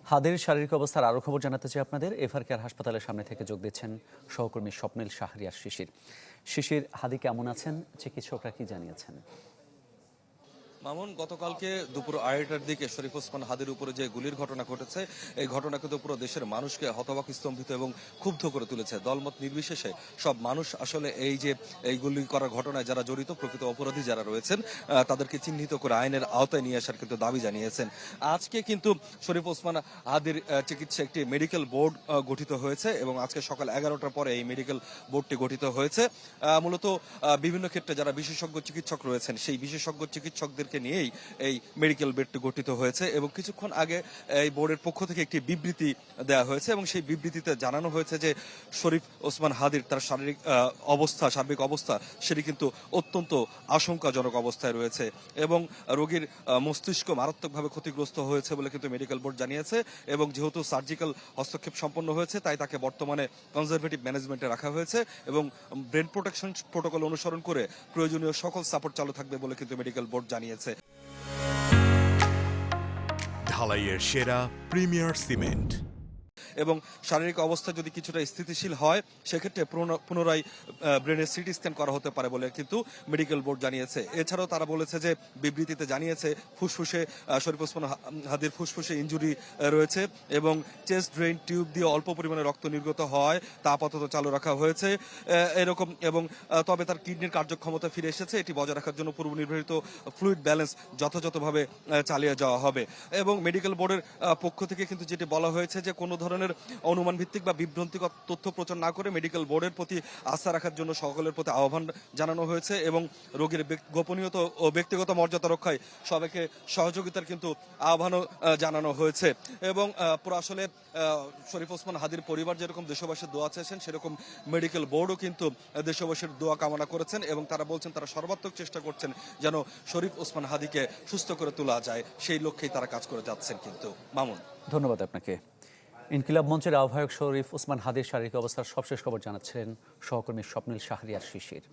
হাদির শারীরিক অবস্থার আরও খবর জানাতে চাই আপনাদের। এভার কেয়ার হাসপাতালের সামনে থেকে যোগ দিচ্ছেন সহকর্মী স্বপ্নিল শাহরিয়ার শিশির। শিশির, হাদি কেমন আছেন? চিকিৎসকরা কি জানিয়েছেন? মামুন, গতকালকে দুপুর 2:30টার দিকে শরীফ ওসমান হাদির উপরে যে গুলির ঘটনা ঘটেছে, এই ঘটনা কিন্তু পুরো দেশের মানুষকে হতবাক, স্তম্ভিত এবং ক্ষুব্ধ করে তুলেছে। দলমত নির্বিশেষে সব মানুষ আসলে এই গুলি করার ঘটনায় যারা জড়িত, প্রকৃত অপরাধী যারা রয়েছেন, তাদেরকে চিহ্নিত করে আইনের আওতায় নিয়ে আসার কিন্তু দাবি জানিয়েছেন। আজকে কিন্তু শরীফ ওসমান হাদির চিকিৎসা একটি মেডিকেল বোর্ড গঠিত হয়েছে এবং আজকে সকাল 11টার পরে এই মেডিকেল বোর্ডটি গঠিত হয়েছে। মূলত বিভিন্ন ক্ষেত্রে যারা বিশেষজ্ঞ চিকিৎসক রয়েছেন, সেই বিশেষজ্ঞ চিকিৎসকদেরকে নিয়েই এই মেডিকেল বোর্ডটি গঠিত হয়েছে এবং কিছুক্ষণ আগে এই বোর্ডের পক্ষ থেকে একটি বিবৃতি দেওয়া হয়েছে এবং সেই বিবৃতিতে জানানো হয়েছে যে শরীফ ওসমান হাদির তার সার্বিক অবস্থা সেটি কিন্তু অত্যন্ত আশঙ্কাজনক অবস্থায় রয়েছে এবং রোগীর মস্তিষ্ক মারাত্মকভাবে ক্ষতিগ্রস্ত হয়েছে বলে কিন্তু মেডিকেল বোর্ড জানিয়েছে। এবং যেহেতু সার্জিক্যাল হস্তক্ষেপ সম্পন্ন হয়েছে, তাই তাকে বর্তমানে কনজারভেটিভ ম্যানেজমেন্টে রাখা হয়েছে এবং ব্রেন প্রোটেকশন প্রোটোকল অনুসরণ করে প্রয়োজনীয় সকল সাপোর্ট চালু থাকবে বলে কিন্তু মেডিকেল বোর্ড জানিয়েছে। ঢালাইয়ের সেরা প্রিমিয়ার সিমেন্ট এবং শারীরিক অবস্থা যদি কিছুটা স্থিতিশীল হয়, সেক্ষেত্রে পুনরায় ব্রেনের সিটি স্ক্যান করা হতে পারে বলে কিন্তু মেডিকেল বোর্ড জানিয়েছে। এছাড়াও তারা বলেছে যে, বিবৃতিতে জানিয়েছে ফুসফুসে শরীফ ওসমান হাদির ফুসফুসে ইনজুরি রয়েছে এবং চেস্ট ড্রেন টিউব দিয়ে অল্প পরিমাণে রক্ত নির্গত হয়, তা আপাতত চালু রাখা হয়েছে এরকম। এবং তবে তার কিডনির কার্যক্ষমতা ফিরে এসেছে, এটি বজায় রাখার জন্য পূর্ব নির্ধারিত ফ্লুইড ব্যালেন্স যথাযথভাবে চালিয়ে যাওয়া হবে। এবং মেডিকেল বোর্ডের পক্ষ থেকে কিন্তু যেটি বলা হয়েছে যে, কোনো ধরনের অনুমান ভিত্তিক বা বিভ্রান্তিকর তথ্য প্রচার না করে মেডিকেল বোর্ডের প্রতি আস্থা রাখার জন্য সকলের প্রতি আহ্বান জানানো হয়েছে এবং রোগীর গোপনীয়তা ও ব্যক্তিগত মর্যাদা রক্ষায় সবাইকে সহযোগিতার কিন্তু আহ্বানও জানানো হয়েছে। এবং পুরো আসলে শরীফ ওসমান হাদির পরিবার যেরকম দেশবাসীর দোয়া চেয়েছেন, সেরকম মেডিকেল বোর্ডও কিন্তু দেশবাসীর দোয়া কামনা করেছেন এবং তারা বলছেন তারা সর্বাত্মক চেষ্টা করছেন যেন শরীফ ওসমান হাদিকে সুস্থ করে তোলা যায়, সেই লক্ষ্যেই তারা কাজ করে যাচ্ছেন। কিন্তু মামুন, ধন্যবাদ আপনাকে। ইনকিলাব মঞ্চের আহ্বায়ক শরীফ ওসমান হাদির শারীরিক অবস্থার সবশেষ খবর জানাচ্ছিলেন সহকর্মী স্বপ্নিল শাহরিয়ার শিশির।